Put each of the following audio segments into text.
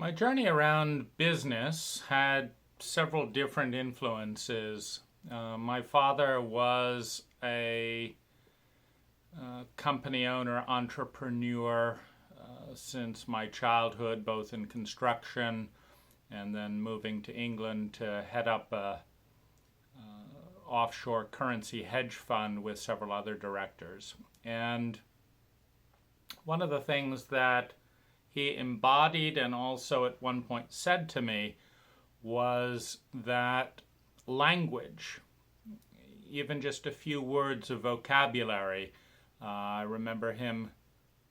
My journey around business had several different influences. My father was a company owner, entrepreneur since my childhood, both in construction and then moving to England to head up a offshore currency hedge fund with several other directors. And one of the things that he embodied and also at one point said to me was that language, even just a few words of vocabulary, I remember him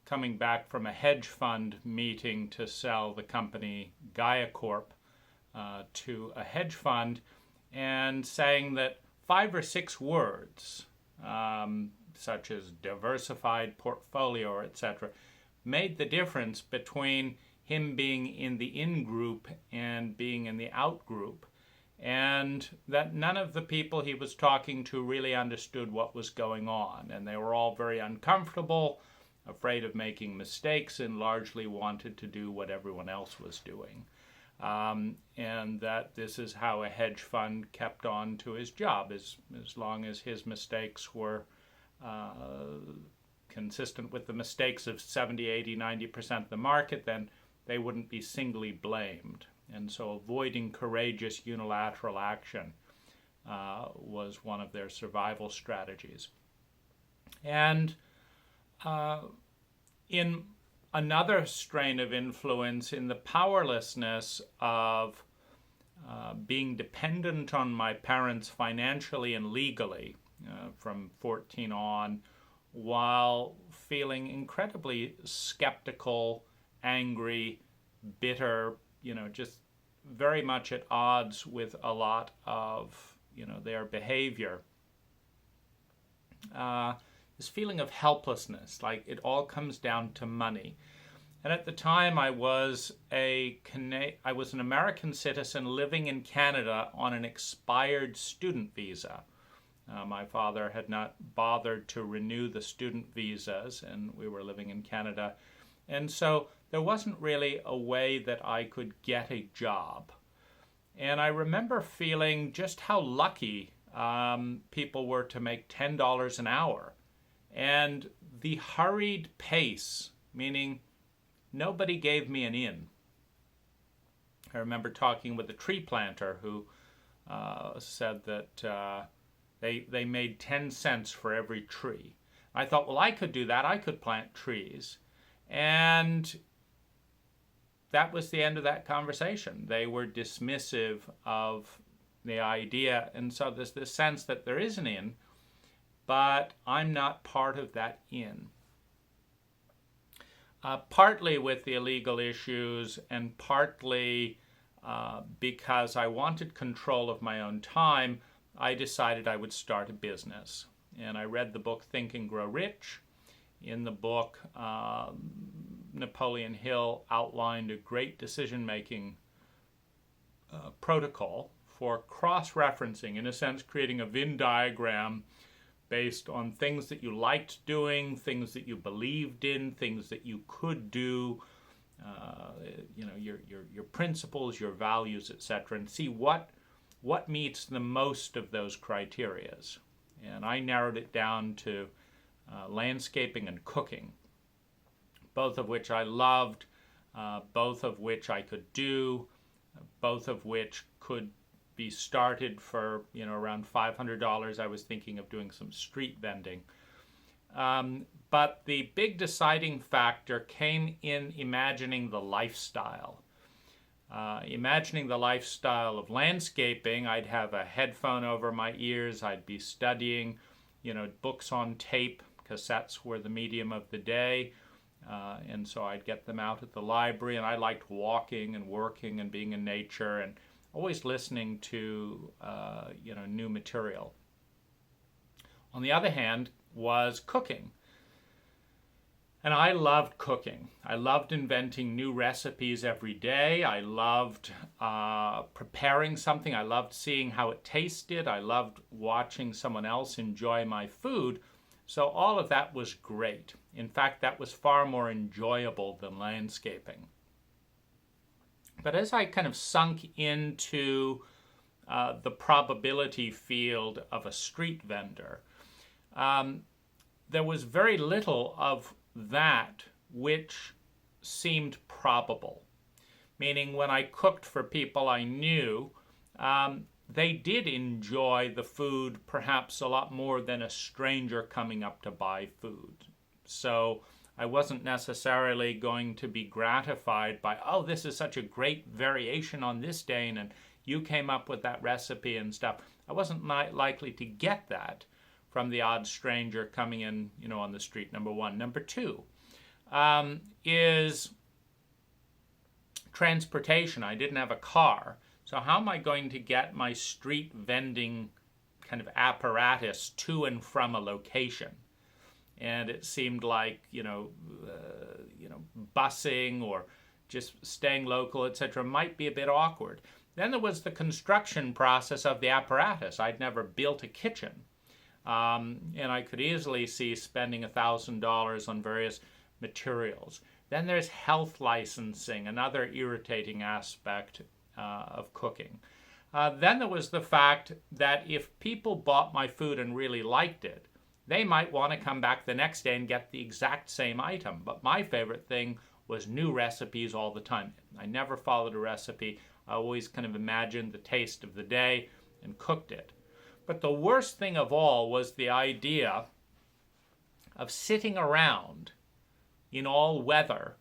coming back from a hedge fund meeting to sell the company Gaia Corp to a hedge fund and saying that 5 or 6 words, such as diversified portfolio, etc., made the difference between him being in the in group and being in the out group, and that none of the people he was talking to really understood what was going on, and they were all very uncomfortable, afraid of making mistakes, and largely wanted to do what everyone else was doing. And that this is how a hedge fund kept on to his job. As long as his mistakes were consistent with the mistakes of 70, 80, 90% of the market, then they wouldn't be singly blamed. And so avoiding courageous unilateral action was one of their survival strategies. And in another strain of influence, in the powerlessness of being dependent on my parents financially and legally from 14 on, while feeling incredibly skeptical, angry, bitter, just very much at odds with a lot of, their behavior. This feeling of helplessness, like it all comes down to money. And at the time, I was an American citizen living in Canada on an expired student visa. My father had not bothered to renew the student visas, and we were living in Canada. And so there wasn't really a way that I could get a job. And I remember feeling just how lucky people were to make $10 an hour. And the hurried pace, meaning nobody gave me an in. I remember talking with a tree planter who said that they made 10 cents for every tree. I thought, well, I could do that. I could plant trees. And that was the end of that conversation. They were dismissive of the idea. And so there's this sense that there is an in, but I'm not part of that in. Partly with the illegal issues and partly because I wanted control of my own time, I decided I would start a business. And I read the book Think and Grow Rich. In the book, Napoleon Hill outlined a great decision-making protocol for cross-referencing, in a sense, creating a Venn diagram based on things that you liked doing, things that you believed in, things that you could do, your principles, your values, etc., and see what meets the most of those criterias. And I narrowed it down to landscaping and cooking, both of which I loved, both of which I could do, both of which could be started for around $500. I was thinking of doing some street vending. But the big deciding factor came in imagining the lifestyle. Imagining the lifestyle of landscaping, I'd have a headphone over my ears, I'd be studying, books on tape. Cassettes were the medium of the day, and so I'd get them out at the library, and I liked walking and working and being in nature and always listening to new material. On the other hand was cooking. And I loved cooking. I loved inventing new recipes every day. I loved preparing something. I loved seeing how it tasted. I loved watching someone else enjoy my food. So all of that was great. In fact, that was far more enjoyable than landscaping. But as I kind of sunk into the probability field of a street vendor, there was very little of that which seemed probable. Meaning, when I cooked for people I knew, they did enjoy the food perhaps a lot more than a stranger coming up to buy food. So I wasn't necessarily going to be gratified by, oh, this is such a great variation on this day, and you came up with that recipe and stuff. I wasn't likely to get that from the odd stranger coming in, on the street, number one. Number two is transportation. I didn't have a car. So how am I going to get my street vending kind of apparatus to and from a location? And it seemed like, busing or just staying local, etc., might be a bit awkward. Then there was the construction process of the apparatus. I'd never built a kitchen. And I could easily see spending $1,000 on various materials. Then there's health licensing, another irritating aspect of cooking. Then there was the fact that if people bought my food and really liked it, they might want to come back the next day and get the exact same item. But my favorite thing was new recipes all the time. I never followed a recipe. I always kind of imagined the taste of the day and cooked it. But the worst thing of all was the idea of sitting around in all weather,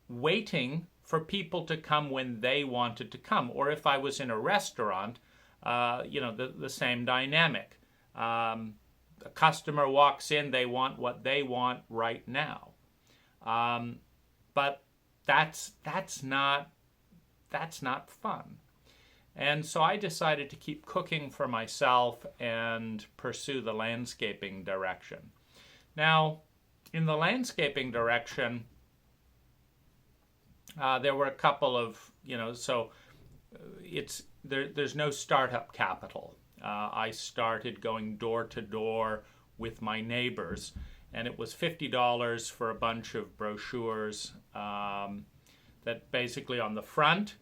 waiting for people to come when they wanted to come. Or if I was in a restaurant, the same dynamic. A customer walks in, they want what they want right now. But that's not fun. And so I decided to keep cooking for myself and pursue the landscaping direction. Now, in the landscaping direction, there were a couple of, there's no startup capital. I started going door to door with my neighbors, and it was $50 for a bunch of brochures that basically on the front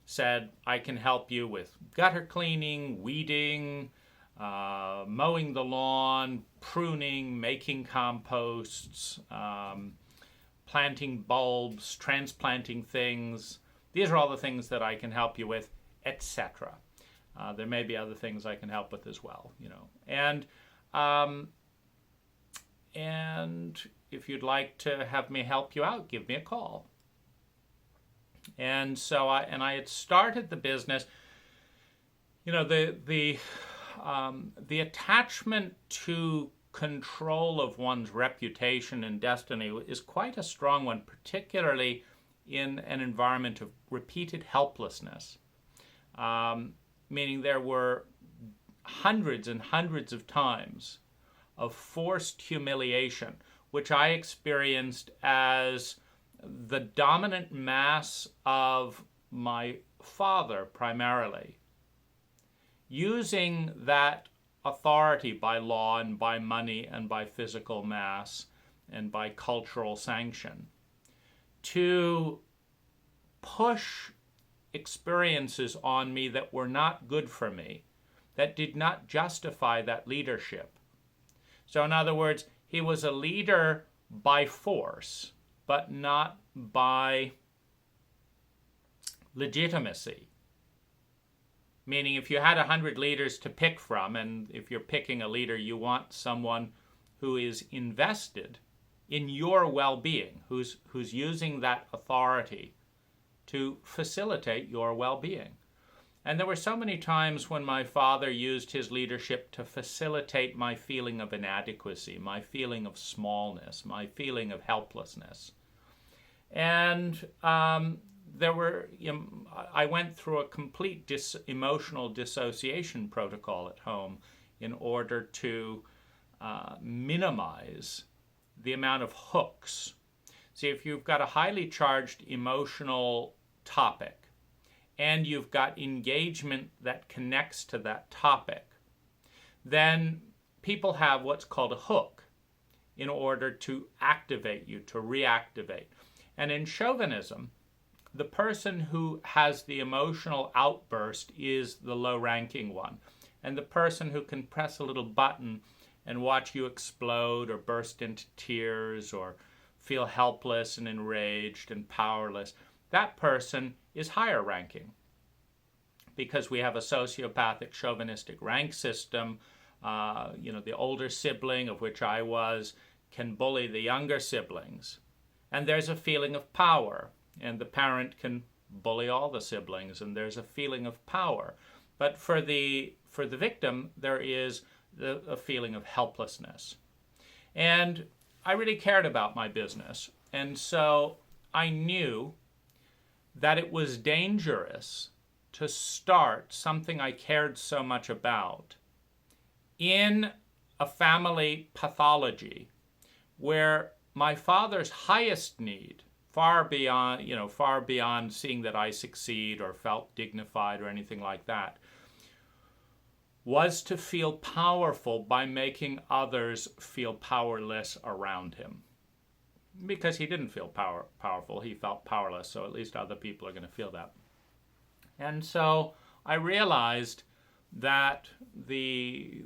said, I can help you with gutter cleaning, weeding, mowing the lawn, pruning, making composts, planting bulbs, transplanting things. These are all the things that I can help you with, etc. There may be other things I can help with as well, And if you'd like to have me help you out, give me a call. And so I had started the business. The attachment to control of one's reputation and destiny is quite a strong one, particularly in an environment of repeated helplessness. Meaning there were hundreds and hundreds of times of forced humiliation, which I experienced as the dominant mass of my father primarily, using that authority by law and by money and by physical mass and by cultural sanction to push experiences on me that were not good for me, that did not justify that leadership. So in other words, he was a leader by force, but not by legitimacy. Meaning if you had 100 leaders to pick from, and if you're picking a leader, you want someone who is invested in your well-being, who's using that authority to facilitate your well-being. And there were so many times when my father used his leadership to facilitate my feeling of inadequacy, my feeling of smallness, my feeling of helplessness. And I went through a complete emotional dissociation protocol at home in order to minimize the amount of hooks. See, if you've got a highly charged emotional topic and you've got engagement that connects to that topic, then people have what's called a hook in order to activate you, to reactivate. And in chauvinism, the person who has the emotional outburst is the low-ranking one. And the person who can press a little button and watch you explode or burst into tears or feel helpless and enraged and powerless, that person is higher ranking. Because we have a sociopathic chauvinistic rank system, the older sibling, of which I was, can bully the younger siblings. And there's a feeling of power. And the parent can bully all the siblings, and there's a feeling of power. But for the victim, there is a feeling of helplessness. And I really cared about my business. And so I knew that it was dangerous to start something I cared so much about in a family pathology where my father's highest need, far beyond seeing that I succeed or felt dignified or anything like that, was to feel powerful by making others feel powerless around him. Because he didn't feel powerful, he felt powerless, so at least other people are going to feel that. And so I realized that the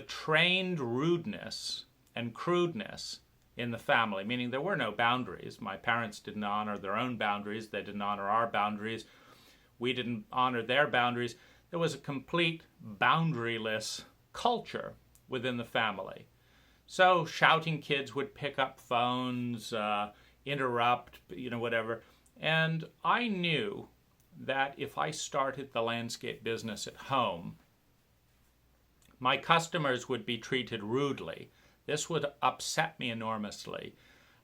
trained rudeness and crudeness in the family, meaning there were no boundaries. My parents didn't honor their own boundaries. They didn't honor our boundaries. We didn't honor their boundaries. There was a complete boundaryless culture within the family. So shouting kids would pick up phones, interrupt, whatever. And I knew that if I started the landscape business at home, my customers would be treated rudely. This would upset me enormously.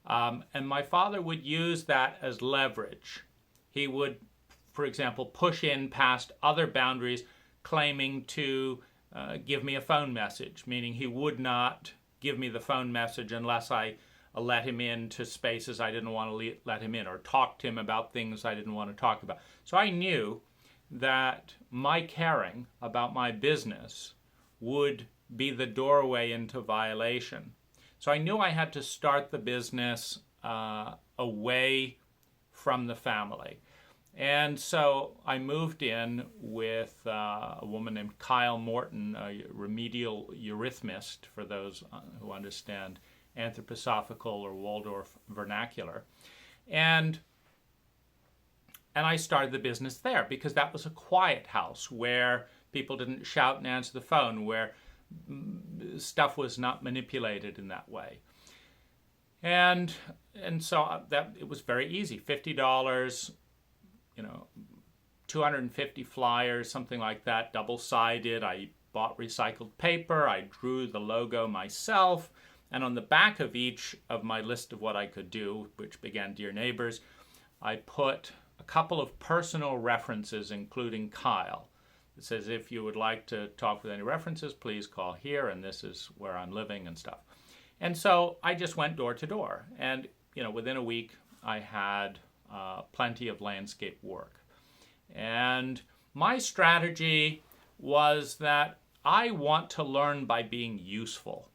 And my father would use that as leverage. He would, for example, push in past other boundaries, claiming to give me a phone message, meaning he would not give me the phone message unless I let him into spaces I didn't want to let him in, or talk to him about things I didn't want to talk about. So I knew that my caring about my business would be the doorway into violation. So I knew I had to start the business away from the family. And so I moved in with a woman named Kyle Morton, a remedial eurythmist, for those who understand anthroposophical or Waldorf vernacular. And I started the business there because that was a quiet house where people didn't shout and answer the phone, where stuff was not manipulated in that way. And so that it was very easy. $50, 250 flyers, something like that, double-sided. I bought recycled paper. I drew the logo myself. And on the back of each of my list of what I could do, which began Dear Neighbors, I put a couple of personal references, including Kyle. It says, if you would like to talk with any references, please call here, and this is where I'm living and stuff. And so I just went door to door. And, within a week, I had plenty of landscape work. And my strategy was that I want to learn by being useful.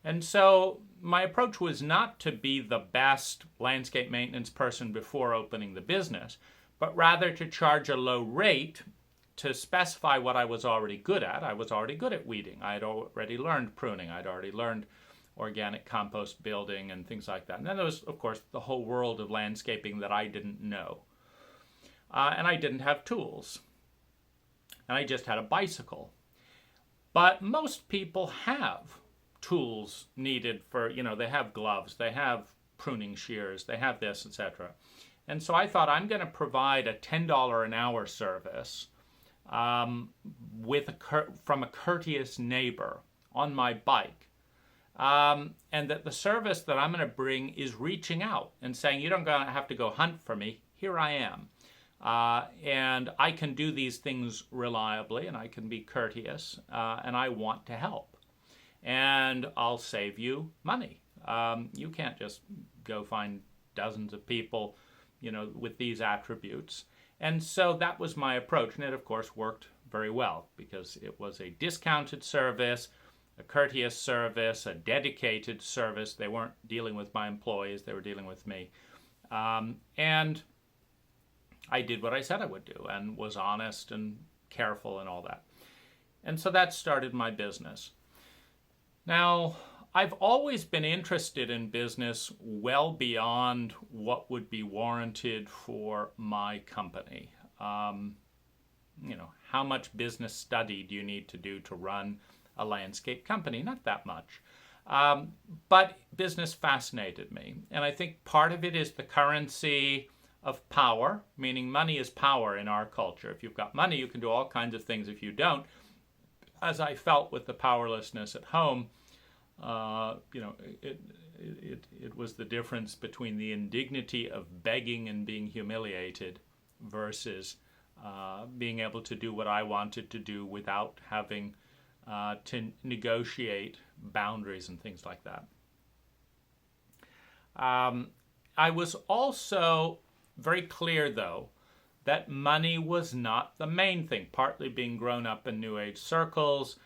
And so my approach was not to be the best landscape maintenance person before opening the business, but rather to charge a low rate to specify what I was already good at. I was already good at weeding. I had already learned pruning. I'd already learned organic compost building and things like that. And then there was, of course, the whole world of landscaping that I didn't know. And I didn't have tools. And I just had a bicycle. But most people have tools needed for, they have gloves, they have pruning shears, they have this, etc. And so I thought, I'm going to provide a $10 an hour service from a courteous neighbor on my bike. And that the service that I'm going to bring is reaching out and saying, you don't have to go hunt for me. Here I am. And I can do these things reliably, and I can be courteous, and I want to help. And I'll save you money. You can't just go find dozens of people, with these attributes. And so that was my approach. And it, of course, worked very well because it was a discounted service, a courteous service, a dedicated service. They weren't dealing with my employees. They were dealing with me. And I did what I said I would do and was honest and careful and all that. And so that started my business. Now, I've always been interested in business well beyond what would be warranted for my company. How much business study do you need to do to run a landscape company? Not that much. But business fascinated me. And I think part of it is the currency of power, meaning money is power in our culture. If you've got money, you can do all kinds of things. If you don't, as I felt with the powerlessness at home, it was the difference between the indignity of begging and being humiliated versus being able to do what I wanted to do without having to negotiate boundaries and things like that. I was also very clear, though, that money was not the main thing, partly being grown up in New Age circles,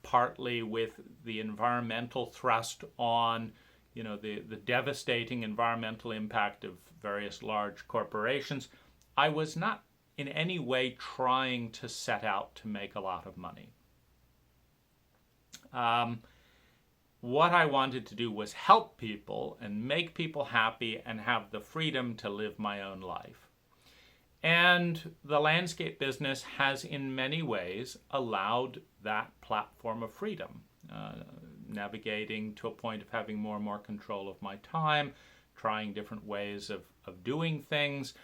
partly with the environmental thrust on, the devastating environmental impact of various large corporations. I was not in any way trying to set out to make a lot of money. What I wanted to do was help people and make people happy and have the freedom to live my own life. And the landscape business has in many ways allowed that platform of freedom, navigating to a point of having more and more control of my time, trying different ways of doing things.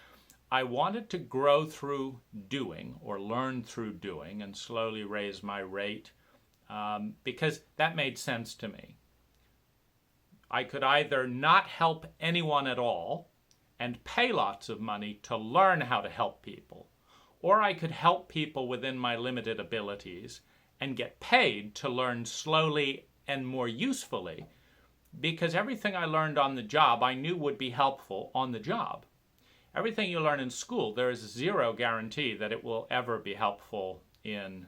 I wanted to grow through doing or learn through doing and slowly raise my rate because that made sense to me. I could either not help anyone at all and pay lots of money to learn how to help people, or I could help people within my limited abilities and get paid to learn slowly and more usefully, because everything I learned on the job I knew would be helpful on the job. Everything you learn in school, there is zero guarantee that it will ever be helpful in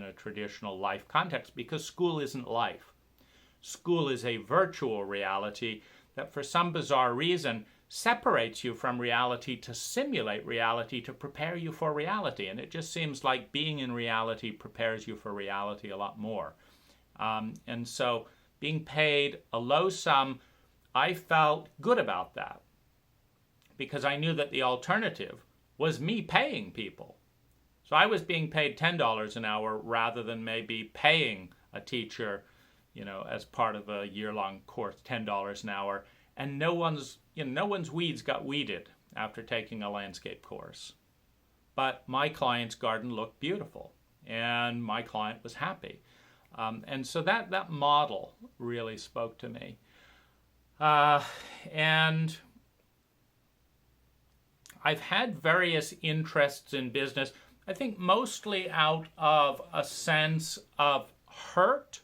a traditional life context, because school isn't life. School is a virtual reality that for some bizarre reason separates you from reality to simulate reality to prepare you for reality. And it just seems like being in reality prepares you for reality a lot more. And so being paid a low sum, I felt good about that because I knew that the alternative was me paying people. So I was being paid $10 an hour rather than maybe paying a teacher, as part of a year-long course, $10 an hour. And no one's weeds got weeded after taking a landscape course. But my client's garden looked beautiful, and my client was happy. And so that model really spoke to me. And I've had various interests in business, I think mostly out of a sense of hurt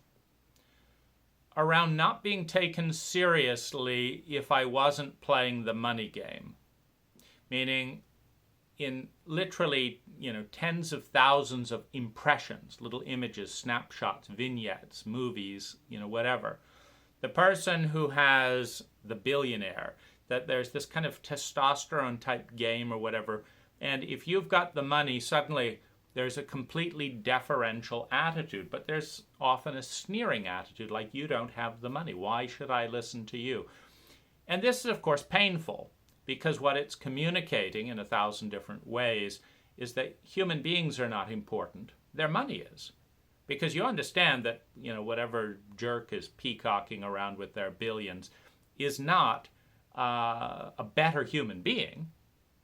around not being taken seriously if I wasn't playing the money game. Meaning in literally, tens of thousands of impressions, little images, snapshots, vignettes, movies, whatever. The person who has the billionaire, that there's this kind of testosterone type game or whatever, and if you've got the money, suddenly there's a completely deferential attitude, but there's often a sneering attitude, like, you don't have the money. Why should I listen to you? And this is, of course, painful, because what it's communicating in 1,000 different ways is that human beings are not important. Their money is. Because you understand that, whatever jerk is peacocking around with their billions is not a better human being.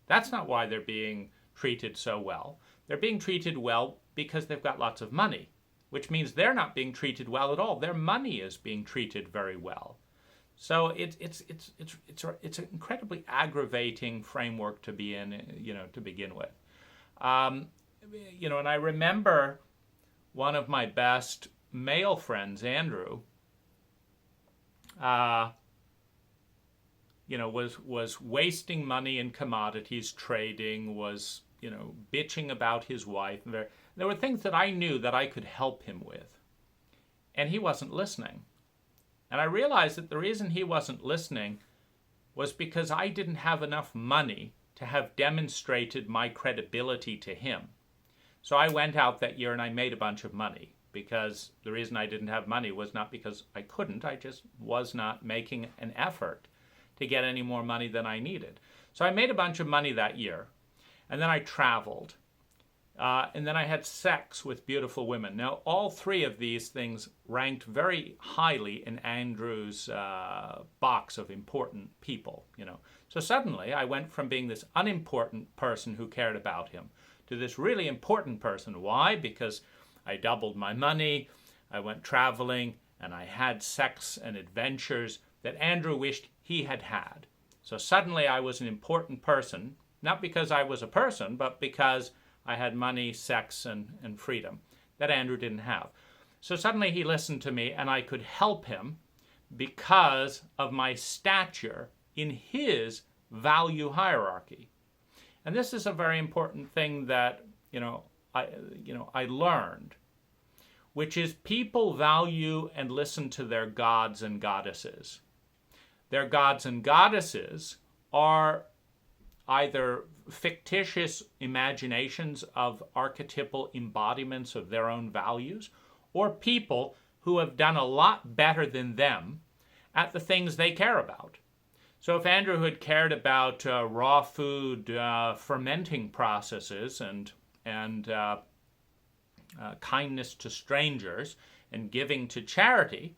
That's not why they're being treated so well. They're being treated well because they've got lots of money, which means they're not being treated well at all. Their money is being treated very well. So it's an incredibly aggravating framework to be in, to begin with. And I remember one of my best male friends, Andrew, was wasting money in commodities trading, was bitching about his wife. There were things that I knew that I could help him with, and he wasn't listening. And I realized that the reason he wasn't listening was because I didn't have enough money to have demonstrated my credibility to him. So I went out that year and I made a bunch of money, because the reason I didn't have money was not because I couldn't, I just was not making an effort to get any more money than I needed. So I made a bunch of money that year, and then I traveled. And then I had sex with beautiful women. Now, all three of these things ranked very highly in Andrew's box of important people, So suddenly I went from being this unimportant person who cared about him to this really important person. Why? Because I doubled my money, I went traveling, and I had sex and adventures that Andrew wished he had had. So suddenly I was an important person, not because I was a person, but because I had money, sex, and freedom that Andrew didn't have. So suddenly he listened to me, and I could help him because of my stature in his value hierarchy. And this is a very important thing that I learned, which is people value and listen to their gods and goddesses. Their gods and goddesses are either fictitious imaginations of archetypal embodiments of their own values, or people who have done a lot better than them at the things they care about. So if Andrew had cared about raw food fermenting processes and kindness to strangers and giving to charity,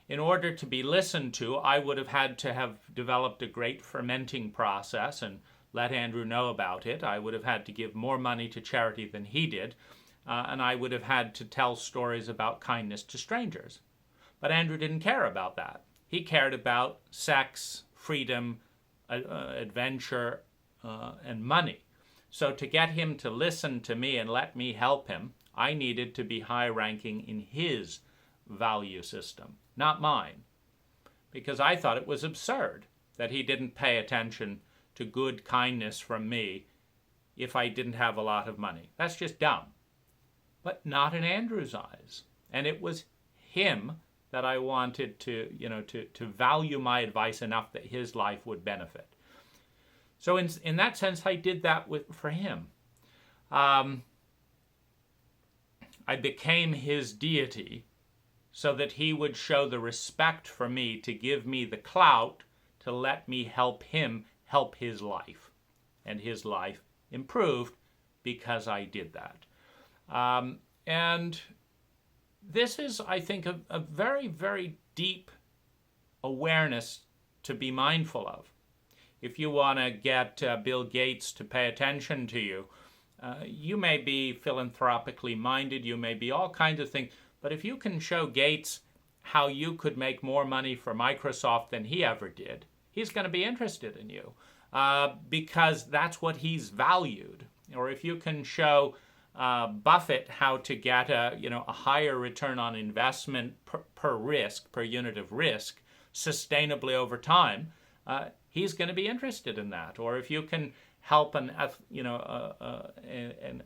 in order to be listened to, I would have had to have developed a great fermenting process and let Andrew know about it. I would have had to give more money to charity than he did, and I would have had to tell stories about kindness to strangers. But Andrew didn't care about that. He cared about sex, freedom, adventure, and money. So to get him to listen to me and let me help him, I needed to be high-ranking in his value system, not mine, because I thought it was absurd that he didn't pay attention to good kindness from me if I didn't have a lot of money. That's just dumb. But not in Andrew's eyes. And it was him that I wanted to value my advice enough that his life would benefit. So in that sense, I did that for him. I became his deity so that he would show the respect for me to give me the clout to let me help him help his life. And his life improved because I did that. And this is, I think, a very, very deep awareness to be mindful of. If you want to get Bill Gates to pay attention to you, you may be philanthropically minded, you may be all kinds of things, but if you can show Gates how you could make more money for Microsoft than he ever did, he's going to be interested in you because that's what he's valued. Or if you can show Buffett how to get a higher return on investment per unit of risk sustainably over time, he's going to be interested in that. Or if you can help an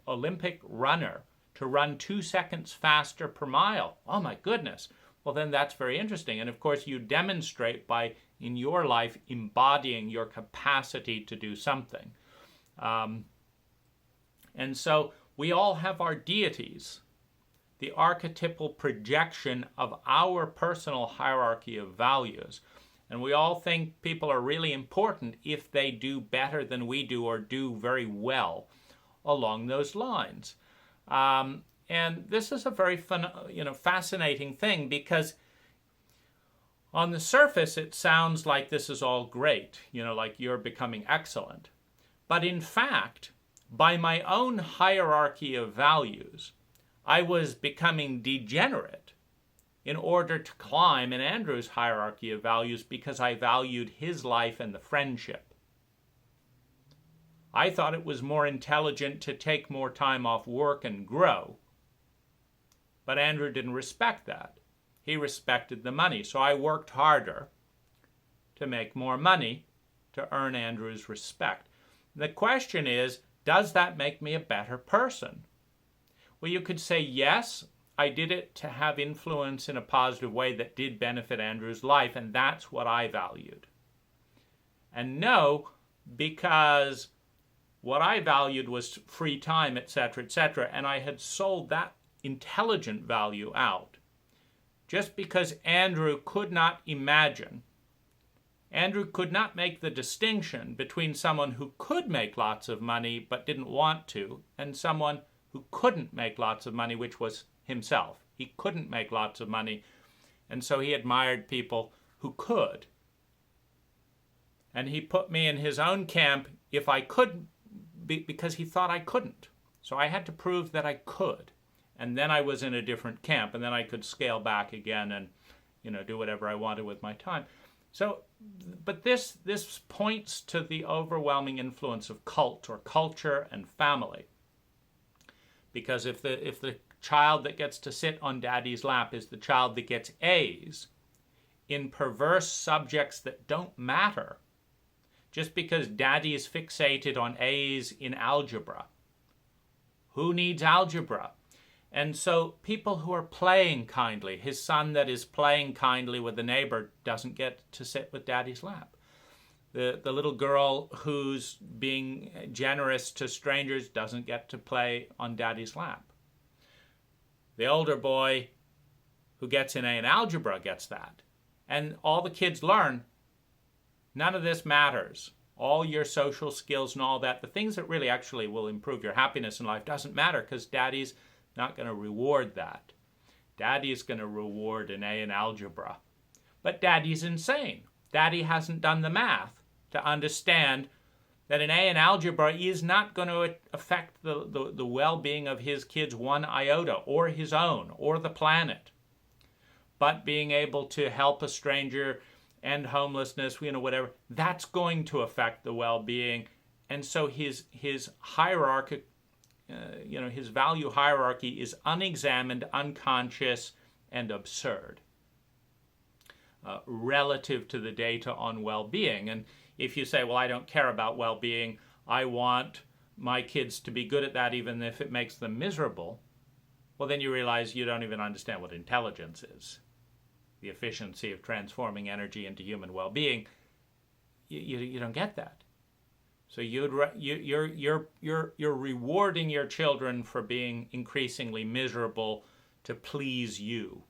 Olympic runner to run 2 seconds faster per mile, oh my goodness, well then that's very interesting. And of course you demonstrate by, in your life, embodying your capacity to do something. And so we all have our deities, the archetypal projection of our personal hierarchy of values. And we all think people are really important if they do better than we do or do very well along those lines. And this is a very fascinating thing, because on the surface it sounds like this is all great, like you're becoming excellent. But in fact, by my own hierarchy of values, I was becoming degenerate in order to climb in Andrew's hierarchy of values, because I valued his life and the friendship. I thought it was more intelligent to take more time off work and grow. But Andrew didn't respect that. He respected the money. So I worked harder to make more money to earn Andrew's respect. The question is, does that make me a better person? Well, you could say, yes, I did it to have influence in a positive way that did benefit Andrew's life, and that's what I valued. And no, because what I valued was free time, etc., and I had sold that intelligent value out just because Andrew could not make the distinction between someone who could make lots of money but didn't want to, and someone who couldn't make lots of money, which was himself. He couldn't make lots of money, and so he admired people who could. And he put me in his own camp if I could, because he thought I couldn't. So I had to prove that I could. And then I was in a different camp, and then I could scale back again and, do whatever I wanted with my time. So, but this points to the overwhelming influence of cult or culture and family. Because if the child that gets to sit on daddy's lap is the child that gets A's in perverse subjects that don't matter, just because daddy is fixated on A's in algebra. Who needs algebra? And so people who are playing kindly, his son that is playing kindly with the neighbor doesn't get to sit with daddy's lap. The little girl who's being generous to strangers doesn't get to play on daddy's lap. The older boy who gets an A in algebra gets that. And all the kids learn, none of this matters. All your social skills and all that, the things that really actually will improve your happiness in life doesn't matter because daddy's not going to reward that. Daddy is going to reward an A in algebra. But daddy's insane. Daddy hasn't done the math to understand that an A in algebra is not going to affect the well-being of his kids one iota, or his own, or the planet. But being able to help a stranger, end homelessness, whatever, that's going to affect the well-being. And so his hierarchy, his value hierarchy is unexamined, unconscious, and absurd relative to the data on well-being. And if you say, well, I don't care about well-being, I want my kids to be good at that even if it makes them miserable, well, then you realize you don't even understand what intelligence is. The efficiency of transforming energy into human well-being, you don't get that. So you're rewarding your children for being increasingly miserable to please you.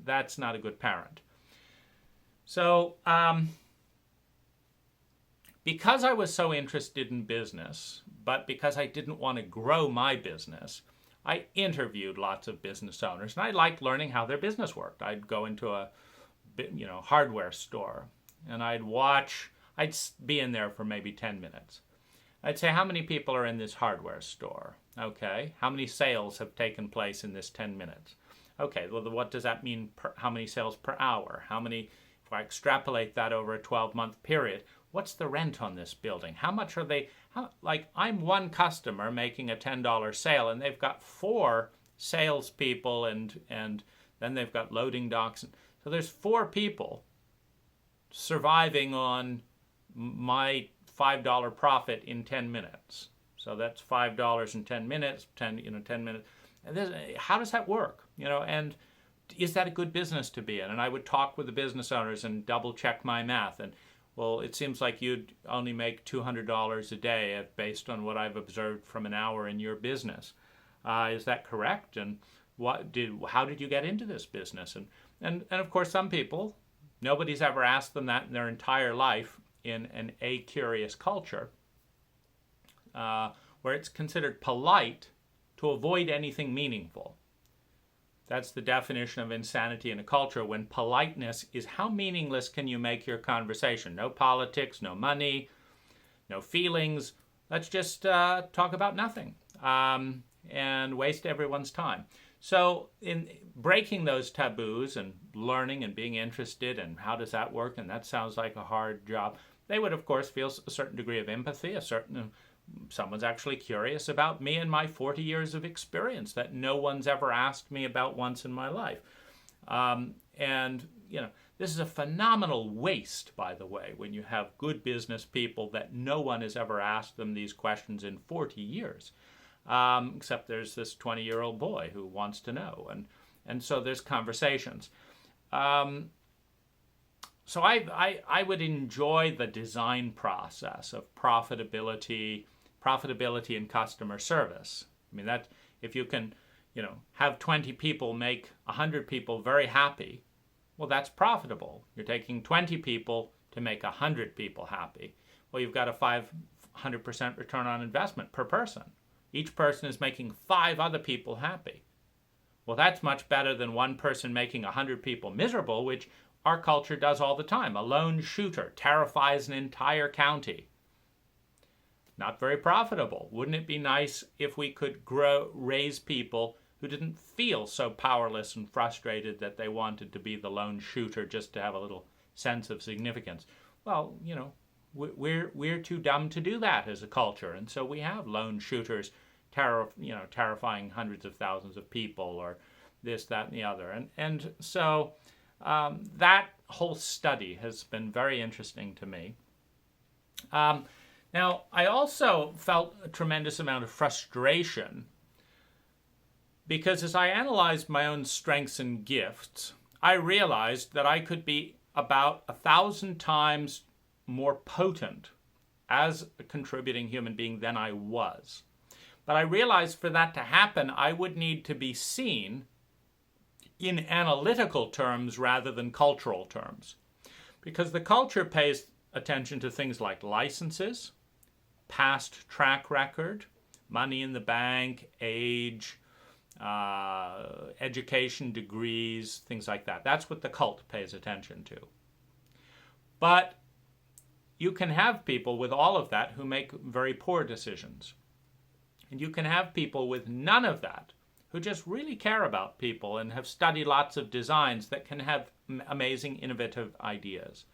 That's not a good parent. So because I was so interested in business, but because I didn't want to grow my business, I interviewed lots of business owners, and I liked learning how their business worked. I'd go into a hardware store, and I'd be in there for maybe 10 minutes. I'd say, how many people are in this hardware store? Okay. How many sales have taken place in this 10 minutes? Okay, well, what does that mean? How many sales per hour? If I extrapolate that over a 12-month period, what's the rent on this building? How much are they? I'm one customer making a $10 sale, and they've got 4 salespeople, and then they've got loading docks. So there's 4 people surviving on my $5 profit in 10 minutes. So that's $5 in 10 minutes, 10 minutes. And how does that work? And is that a good business to be in? And I would talk with the business owners and double check my math. And well, it seems like you'd only make $200 a day based on what I've observed from an hour in your business. Is that correct? And how did you get into this business? And of course, some people, nobody's ever asked them that in their entire life in an a-curious culture, where it's considered polite to avoid anything meaningful. That's the definition of insanity in a culture, when politeness is how meaningless can you make your conversation? No politics, no money, no feelings. Let's just talk about nothing and waste everyone's time. So in breaking those taboos and learning and being interested and how does that work, and that sounds like a hard job, they would, of course, feel a certain degree of empathy, someone's actually curious about me and my 40 years of experience that no one's ever asked me about once in my life. This is a phenomenal waste, by the way, when you have good business people that no one has ever asked them these questions in 40 years. Except there's this 20-year-old boy who wants to know. And so there's conversations. so I would enjoy the design process of profitability and customer service. I mean, that if you can, have 20 people make 100 people very happy, well, that's profitable. You're taking 20 people to make 100 people happy. Well, you've got a 500% return on investment per person. Each person is making 5 other people happy. Well, that's much better than one person making 100 people miserable, which our culture does all the time. A lone shooter terrifies an entire county. Not very profitable. Wouldn't it be nice if we could raise people who didn't feel so powerless and frustrated that they wanted to be the lone shooter just to have a little sense of significance? Well, we're too dumb to do that as a culture, and so we have lone shooters terrifying hundreds of thousands of people, or this, that, and the other. And so that whole study has been very interesting to me. Now, I also felt a tremendous amount of frustration because as I analyzed my own strengths and gifts, I realized that I could be about 1,000 times more potent as a contributing human being than I was. But I realized for that to happen, I would need to be seen in analytical terms rather than cultural terms. Because the culture pays attention to things like licenses, past track record, money in the bank, age, education, degrees, things like that. That's what the cult pays attention to. But you can have people with all of that who make very poor decisions. And you can have people with none of that who just really care about people and have studied lots of designs that can have amazing, innovative ideas.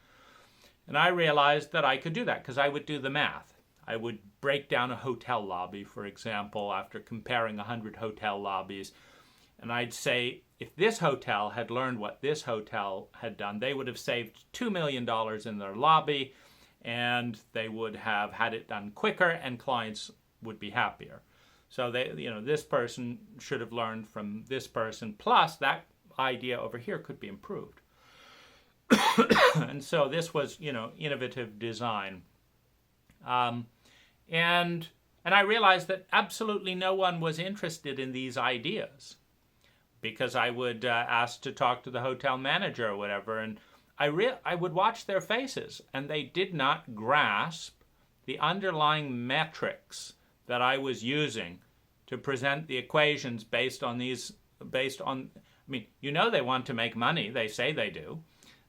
And I realized that I could do that because I would do the math. I would break down a hotel lobby, for example, after comparing 100 hotel lobbies. And I'd say, if this hotel had learned what this hotel had done, they would have saved $2 million in their lobby, and they would have had it done quicker, and clients would be happier. So this person should have learned from this person, plus that idea over here could be improved. And so this was, innovative design. And I realized that absolutely no one was interested in these ideas, because I would ask to talk to the hotel manager or whatever, and I would watch their faces, and they did not grasp the underlying metrics that I was using to present the equations based on, they want to make money, they say they do.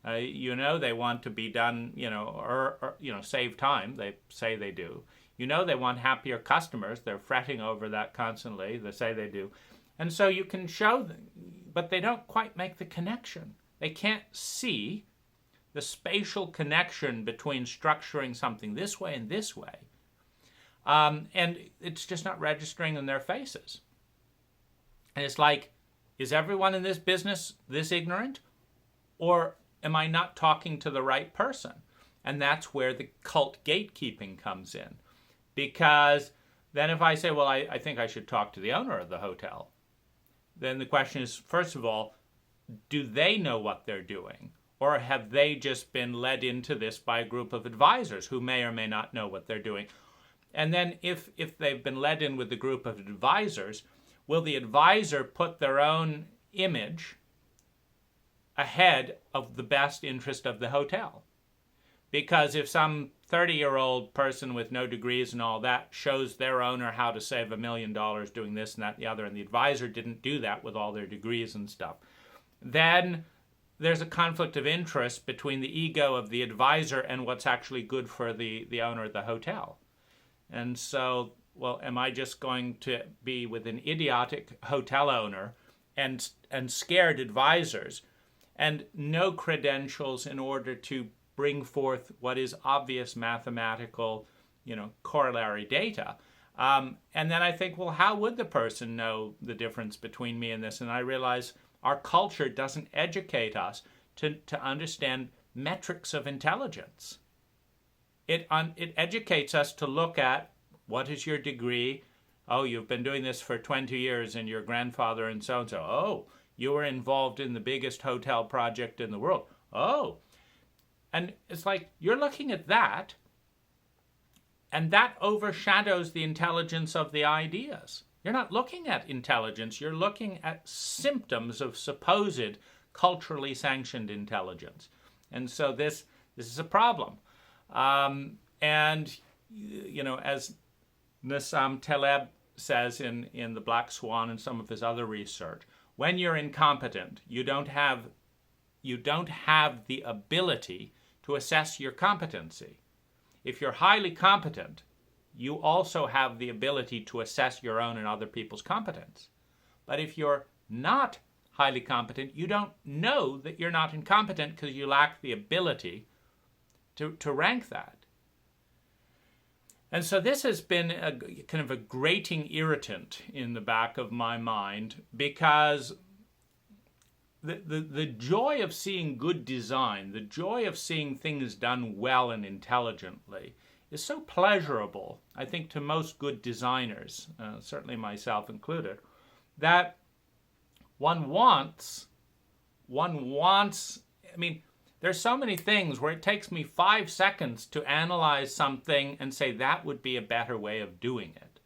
They want to be done, or save time, they say they do. They want happier customers, they're fretting over that constantly, they say they do. And so you can show them, but they don't quite make the connection. They can't see the spatial connection between structuring something this way and this way. And it's just not registering in their faces. And it's like, is everyone in this business this ignorant? Or am I not talking to the right person? And that's where the cult gatekeeping comes in. Because then if I say, well, I think I should talk to the owner of the hotel, then the question is, first of all, do they know what they're doing? Or have they just been led into this by a group of advisors who may or may not know what they're doing? And then if they've been led in with a group of advisors, will the advisor put their own image ahead of the best interest of the hotel? Because if some 30-year-old person with no degrees and all that shows their owner how to save $1 million doing this and that and the other, and the advisor didn't do that with all their degrees and stuff, then there's a conflict of interest between the ego of the advisor and what's actually good for the owner of the hotel. And so, well, am I just going to be with an idiotic hotel owner and scared advisors and no credentials in order to bring forth what is obvious mathematical, corollary data? And then I think, well, how would the person know the difference between me and this? And I realize our culture doesn't educate us to understand metrics of intelligence. It educates us to look at, what is your degree? Oh, you've been doing this for 20 years and your grandfather and so-and-so. Oh, you were involved in the biggest hotel project in the world. Oh, And it's like, you're looking at that, and that overshadows the intelligence of the ideas. You're not looking at intelligence, you're looking at symptoms of supposed culturally sanctioned intelligence. And so this is a problem. And, as Nassim Taleb says in The Black Swan and some of his other research, when you're incompetent, you don't have the ability to assess your competency. If you're highly competent, you also have the ability to assess your own and other people's competence. But if you're not highly competent, you don't know that you're not incompetent because you lack the ability to rank that. And so this has been a kind of a grating irritant in the back of my mind, because the joy of seeing good design, the joy of seeing things done well and intelligently, is so pleasurable, I think, to most good designers, certainly myself included, that one wants, there's so many things where it takes me 5 seconds to analyze something and say that would be a better way of doing it.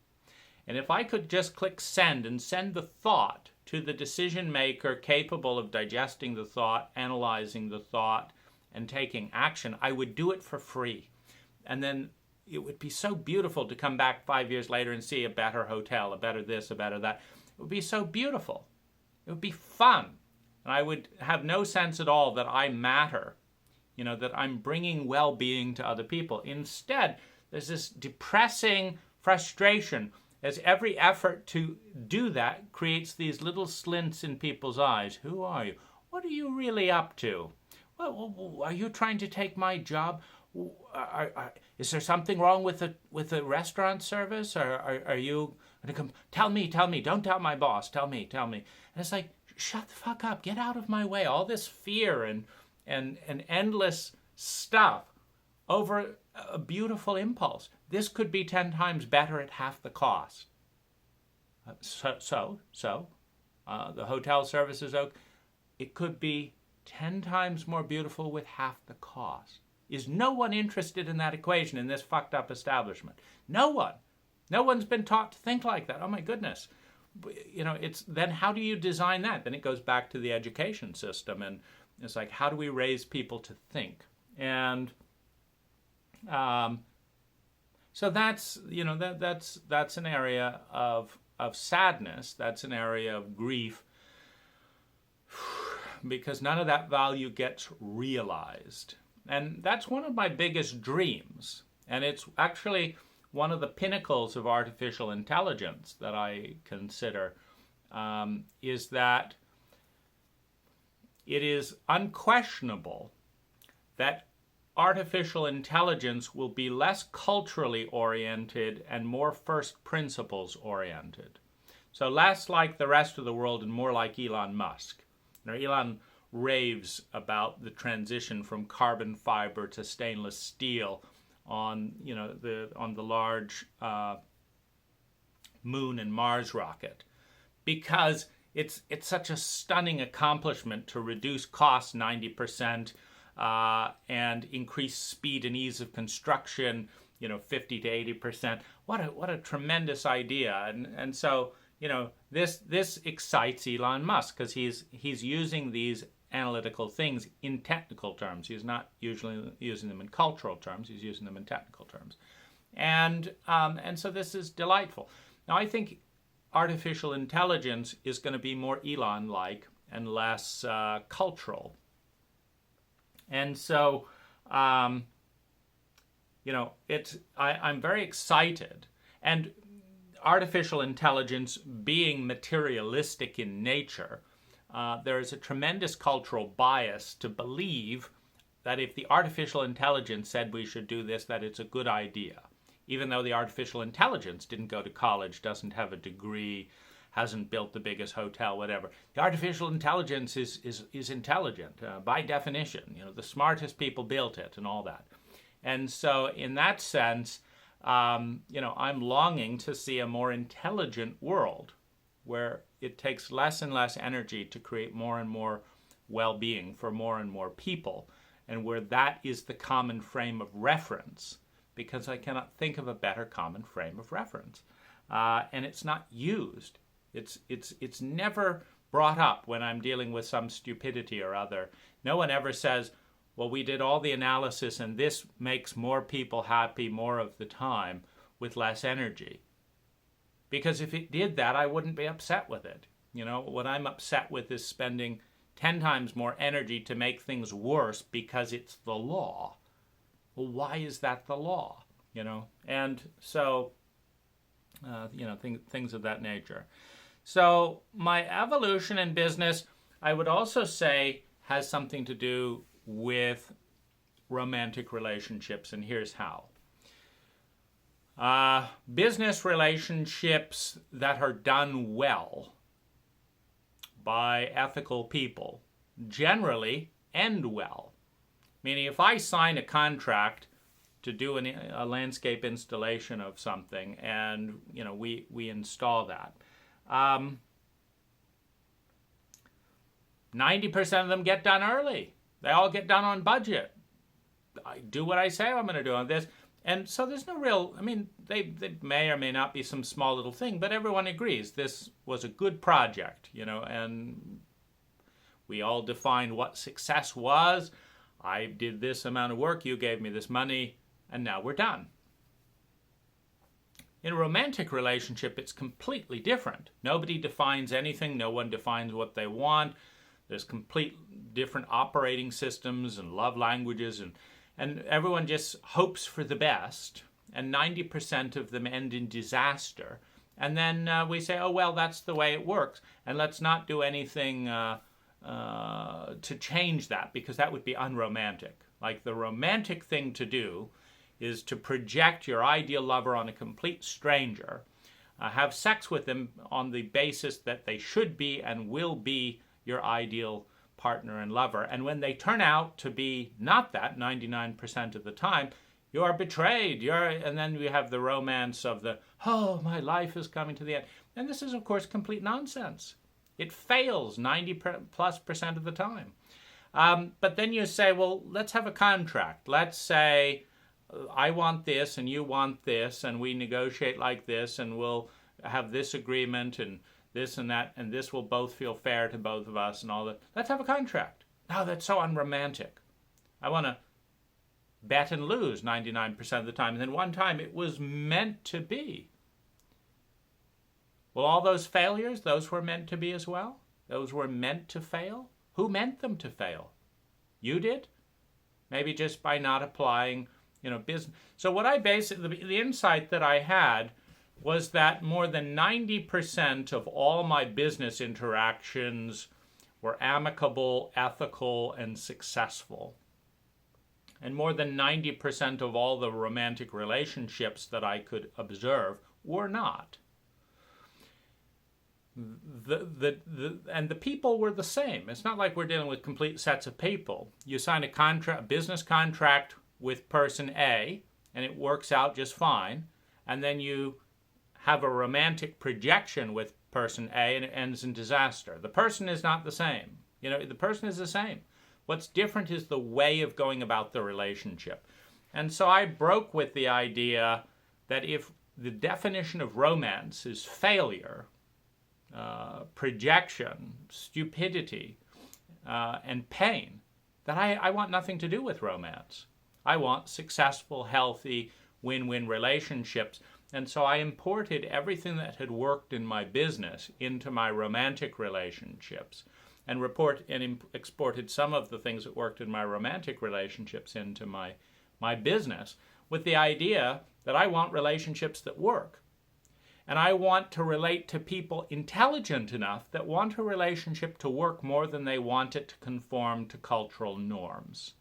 And if I could just click send and send the thought to the decision maker capable of digesting the thought, analyzing the thought, and taking action, I would do it for free. And then it would be so beautiful to come back 5 years later and see a better hotel, a better this, a better that. It would be so beautiful. It would be fun. And I would have no sense at all that I matter, that I'm bringing well-being to other people. Instead, there's this depressing frustration as every effort to do that creates these little slits in people's eyes. Who are you? What are you really up to? Well, are you trying to take my job? Is there something wrong with the restaurant service? Or are you going to come? Tell me. Don't tell my boss. Tell me. And it's like, shut the fuck up. Get out of my way. All this fear and endless stuff over a beautiful impulse. This could be 10 times better at half the cost. The hotel service is okay. It could be 10 times more beautiful with half the cost. Is no one interested in that equation in this fucked up establishment? No one. No one's been taught to think like that. Oh my goodness. It's then how do you design that? Then it goes back to the education system, and it's like, how do we raise people to think? And so that's that's an area of sadness. That's an area of grief, because none of that value gets realized. And that's one of my biggest dreams. And it's actually one of the pinnacles of artificial intelligence that I consider, is that it is unquestionable that artificial intelligence will be less culturally oriented and more first principles oriented. So less like the rest of the world and more like Elon Musk. Elon raves about the transition from carbon fiber to stainless steel on the large Moon and Mars rocket, because it's such a stunning accomplishment to reduce costs 90%, and increase speed and ease of construction 50 to 80%. What a tremendous idea. And so this excites Elon Musk, because he's using these analytical things in technical terms. He's not usually using them in cultural terms. He's using them in technical terms. And so this is delightful. Now, I think artificial intelligence is going to be more Elon-like and less cultural. And so, I'm very excited. And artificial intelligence being materialistic in nature, there is a tremendous cultural bias to believe that if the artificial intelligence said we should do this, that it's a good idea. Even though the artificial intelligence didn't go to college, doesn't have a degree, hasn't built the biggest hotel, whatever. The artificial intelligence is intelligent by definition. The smartest people built it and all that. And so in that sense, I'm longing to see a more intelligent world where it takes less and less energy to create more and more well-being for more and more people. and where that is the common frame of reference, because I cannot think of a better common frame of reference. And it's not used. It's never brought up when I'm dealing with some stupidity or other. No one ever says, well, we did all the analysis and this makes more people happy more of the time with less energy. Because if it did that, I wouldn't be upset with it. You know, what I'm upset with is spending 10 times more energy to make things worse because it's the law. Well, why is that the law? You know, and so, things of that nature. So my evolution in business, I would also say, has something to do with romantic relationships, and here's how. Business relationships that are done well by ethical people generally end well. Meaning, if I sign a contract to do a landscape installation of something, and we install that, 90% of them get done early. They all get done on budget. I do what I say I'm going to do on this. And so there's no real, they may or may not be some small little thing, but everyone agrees this was a good project, and we all defined what success was. I did this amount of work, you gave me this money, and now we're done. In a romantic relationship, it's completely different. Nobody defines anything. No one defines what they want. There's complete different operating systems and love languages, and everyone just hopes for the best, and 90% of them end in disaster. And then we say, oh, well, that's the way it works, and let's not do anything to change that, because that would be unromantic. Like, the romantic thing to do is to project your ideal lover on a complete stranger, have sex with them on the basis that they should be and will be your ideal partner and lover. And when they turn out to be not that, 99% of the time, you are betrayed. And then we have the romance of oh, my life is coming to the end. And this is, of course, complete nonsense. It fails 90+% of the time. But then you say, well, let's have a contract. Let's say I want this and you want this, and we negotiate like this, and we'll have this agreement and this and that, and this will both feel fair to both of us and all that. Let's have a contract. No, that's so unromantic. I want to bet and lose 99% of the time. And then one time it was meant to be. Well, all those failures, those were meant to be as well? Those were meant to fail? Who meant them to fail? You did? Maybe just by not applying, business. So what I basically, the insight that I had was that more than 90% of all my business interactions were amicable, ethical, and successful. And more than 90% of all the romantic relationships that I could observe were not. And the people were the same. It's not like we're dealing with complete sets of people. You sign a business contract with person A, and it works out just fine. And then you have a romantic projection with person A, and it ends in disaster. The person is not the same. The person is the same. What's different is the way of going about the relationship. And so I broke with the idea that if the definition of romance is failure, projection, stupidity, and pain, that I want nothing to do with romance. I want successful, healthy, win-win relationships. And so I imported everything that had worked in my business into my romantic relationships, and exported some of the things that worked in my romantic relationships into my business, with the idea that I want relationships that work. And I want to relate to people intelligent enough that want a relationship to work more than they want it to conform to cultural norms.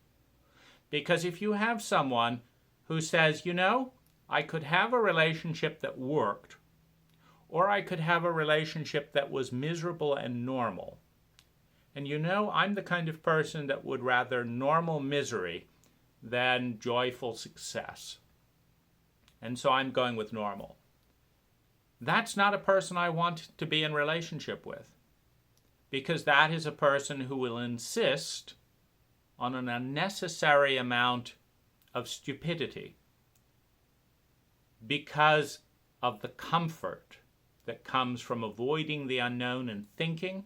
Because if you have someone who says, I could have a relationship that worked, or I could have a relationship that was miserable and normal. And I'm the kind of person that would rather normal misery than joyful success. And so I'm going with normal. That's not a person I want to be in relationship with, because that is a person who will insist on an unnecessary amount of stupidity because of the comfort that comes from avoiding the unknown and thinking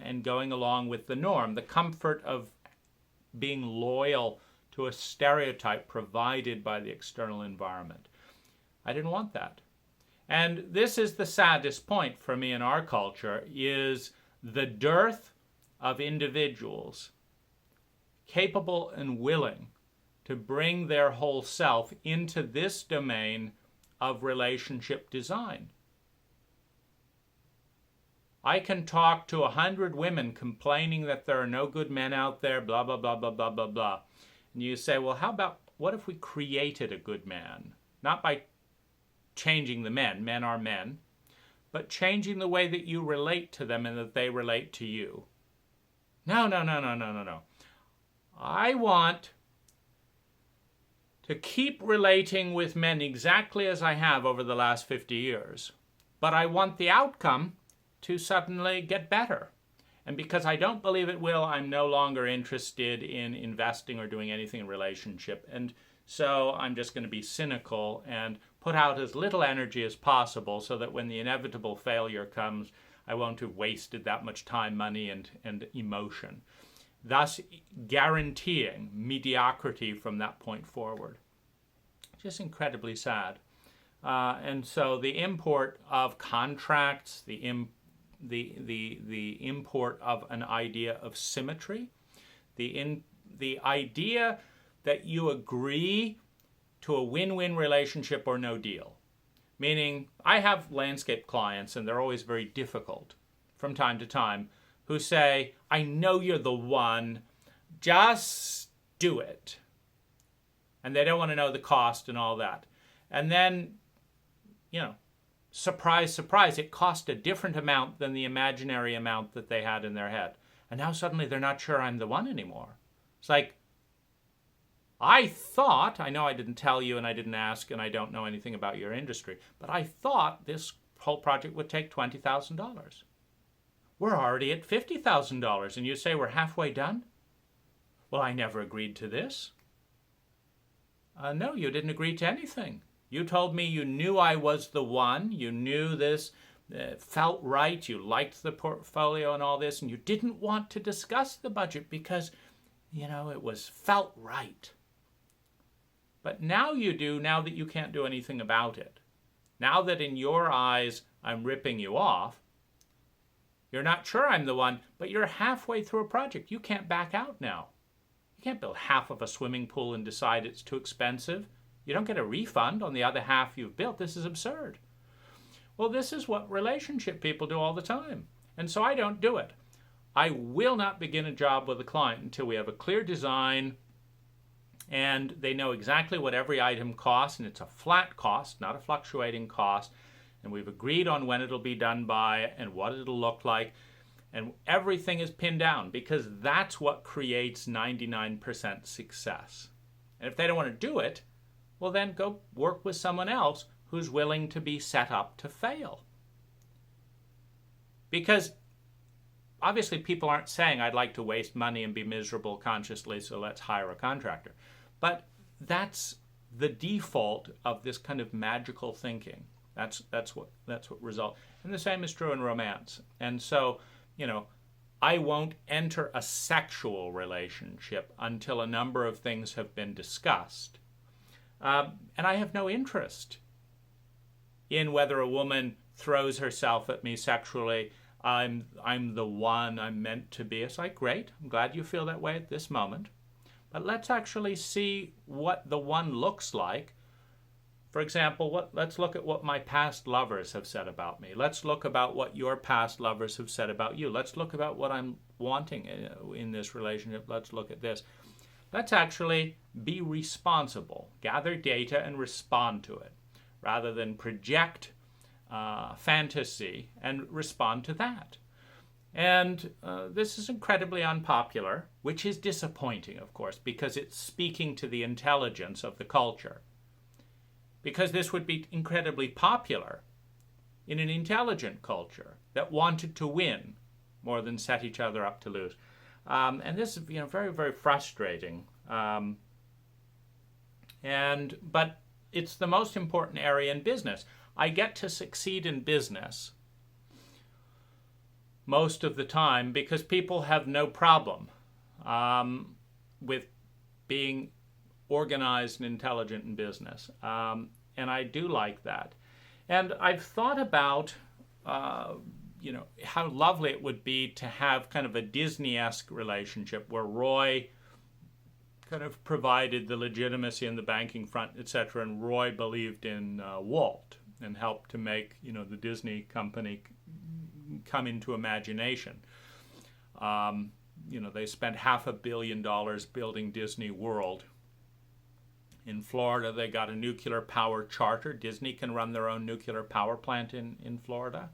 and going along with the norm, the comfort of being loyal to a stereotype provided by the external environment. I didn't want that. And this is the saddest point for me in our culture, is the dearth of individuals capable and willing to bring their whole self into this domain of relationship design. I can talk to 100 women complaining that there are no good men out there, blah, blah, blah, blah, blah, blah, blah. And you say, well, what if we created a good man? Not by changing the men, men are men, but changing the way that you relate to them and that they relate to you. No. I want to keep relating with men exactly as I have over the last 50 years, but I want the outcome to suddenly get better. And because I don't believe it will, I'm no longer interested in investing or doing anything in relationship. And so I'm just going to be cynical and put out as little energy as possible so that when the inevitable failure comes, I won't have wasted that much time, money, and emotion, thus guaranteeing mediocrity from that point forward. Just incredibly sad. And so the import of contracts, the import of an idea of symmetry, the idea that you agree to a win-win relationship or no deal. Meaning, I have landscape clients, and they're always very difficult from time to time, who say, I know you're the one, just do it. And they don't want to know the cost and all that. And then, surprise, surprise, it cost a different amount than the imaginary amount that they had in their head. And now suddenly they're not sure I'm the one anymore. It's like, I know I didn't tell you and I didn't ask and I don't know anything about your industry, but I thought this whole project would take $20,000. We're already at $50,000 and you say we're halfway done? Well, I never agreed to this. No, you didn't agree to anything. You told me you knew I was the one, you knew this felt right, you liked the portfolio and all this, and you didn't want to discuss the budget because, it was felt right. But now you do, now that you can't do anything about it. Now that in your eyes I'm ripping you off, you're not sure I'm the one, but you're halfway through a project. You can't back out now. You can't build half of a swimming pool and decide it's too expensive. You don't get a refund on the other half you've built. This is absurd. Well, this is what relationship people do all the time. And so I don't do it. I will not begin a job with a client until we have a clear design and they know exactly what every item costs, and it's a flat cost, not a fluctuating cost, and we've agreed on when it'll be done by and what it'll look like, and everything is pinned down because that's what creates 99% success. And if they don't want to do it, well then go work with someone else who's willing to be set up to fail. Because obviously people aren't saying I'd like to waste money and be miserable consciously, so let's hire a contractor. But that's the default of this kind of magical thinking. That's what results. And the same is true in romance. And so, I won't enter a sexual relationship until a number of things have been discussed. And I have no interest in whether a woman throws herself at me sexually. I'm the one I'm meant to be. It's like, great, I'm glad you feel that way at this moment. But let's actually see what the one looks like. For example, let's look at what my past lovers have said about me. Let's look about what your past lovers have said about you. Let's look about what I'm wanting in this relationship. Let's look at this. Let's actually be responsible, gather data and respond to it, rather than project fantasy and respond to that. And this is incredibly unpopular, which is disappointing, of course, because it's speaking to the intelligence of the culture. Because this would be incredibly popular in an intelligent culture that wanted to win more than set each other up to lose. And this is, very, very frustrating. But it's the most important area in business. I get to succeed in business most of the time because people have no problem with being organized and intelligent in business. And I do like that. And I've thought about, how lovely it would be to have kind of a Disney-esque relationship where Roy kind of provided the legitimacy in the banking front, etc., and Roy believed in Walt and helped to make, the Disney company come into imagination. They spent $500 million building Disney World. In Florida, they got a nuclear power charter. Disney can run their own nuclear power plant in Florida.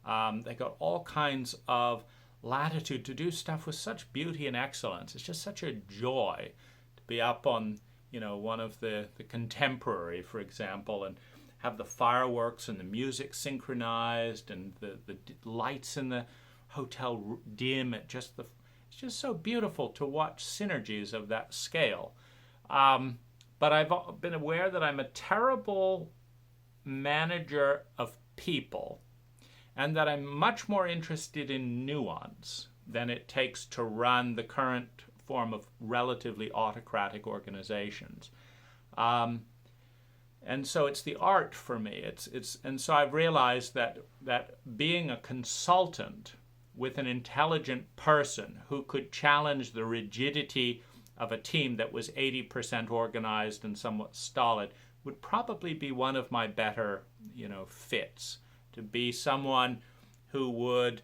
They got all kinds of latitude to do stuff with such beauty and excellence. It's just such a joy to be up on, one of the Contemporary, for example, and have the fireworks and the music synchronized and the lights in the hotel dim. It's just so beautiful to watch synergies of that scale. But I've been aware that I'm a terrible manager of people, and that I'm much more interested in nuance than it takes to run the current form of relatively autocratic organizations. And so it's the art for me. And so I've realized that being a consultant with an intelligent person who could challenge the rigidity of a team that was 80% organized and somewhat stolid would probably be one of my better, fits. To be someone who would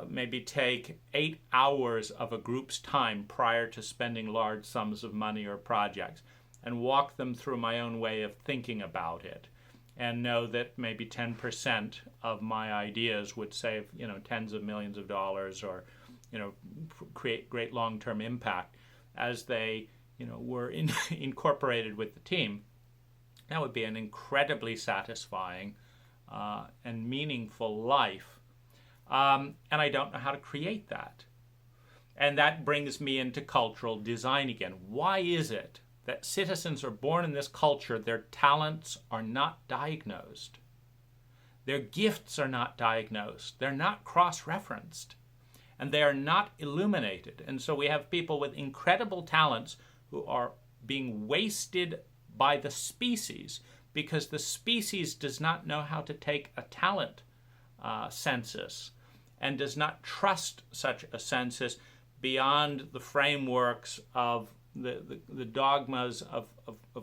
maybe take 8 hours of a group's time prior to spending large sums of money or projects and walk them through my own way of thinking about it, and know that maybe 10% of my ideas would save, tens of millions of dollars or, create great long-term impact as they, were incorporated with the team. That would be an incredibly satisfying and meaningful life. And I don't know how to create that. And that brings me into cultural design again. Why is it that citizens are born in this culture, their talents are not diagnosed? Their gifts are not diagnosed. They're not cross-referenced. And they are not illuminated. And so we have people with incredible talents who are being wasted by the species because the species does not know how to take a talent census and does not trust such a census beyond the frameworks of the dogmas of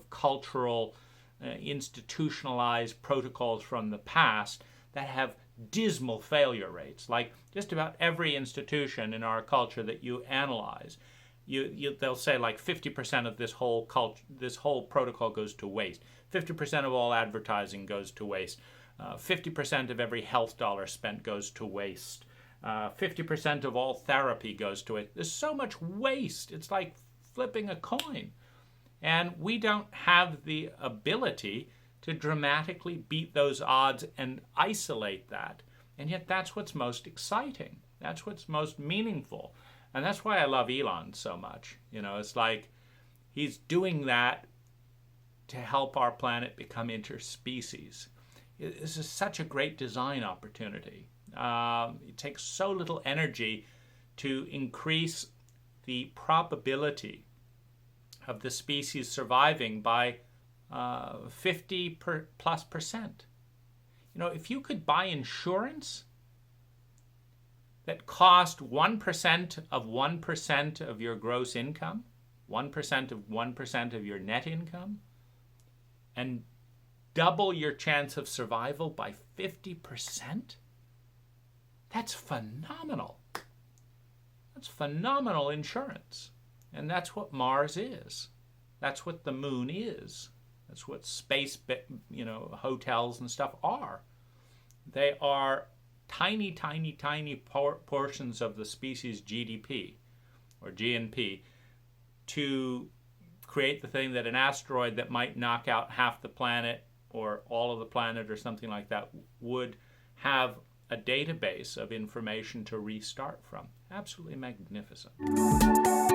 cultural institutionalized protocols from the past that have dismal failure rates. Like just about every institution in our culture that you analyze, they'll say like 50% of this whole protocol goes to waste. 50% of all advertising goes to waste. 50% of every health dollar spent goes to waste. 50% of all therapy goes to waste. There's so much waste. It's like flipping a coin. And we don't have the ability to dramatically beat those odds and isolate that. And yet that's what's most exciting. That's what's most meaningful. And that's why I love Elon so much. It's like he's doing that to help our planet become interspecies. This is such a great design opportunity. It takes so little energy to increase the probability of the species surviving by 50+%. If you could buy insurance that cost 1% of 1% of your gross income, 1% of 1% of your net income, and double your chance of survival by 50%, that's phenomenal. That's phenomenal insurance. And that's what Mars is. That's what the moon is. That's what space, hotels and stuff are. They are tiny, tiny, tiny portions of the species' GDP or GNP to create the thing that an asteroid that might knock out half the planet or all of the planet or something like that would have a database of information to restart from. Absolutely magnificent.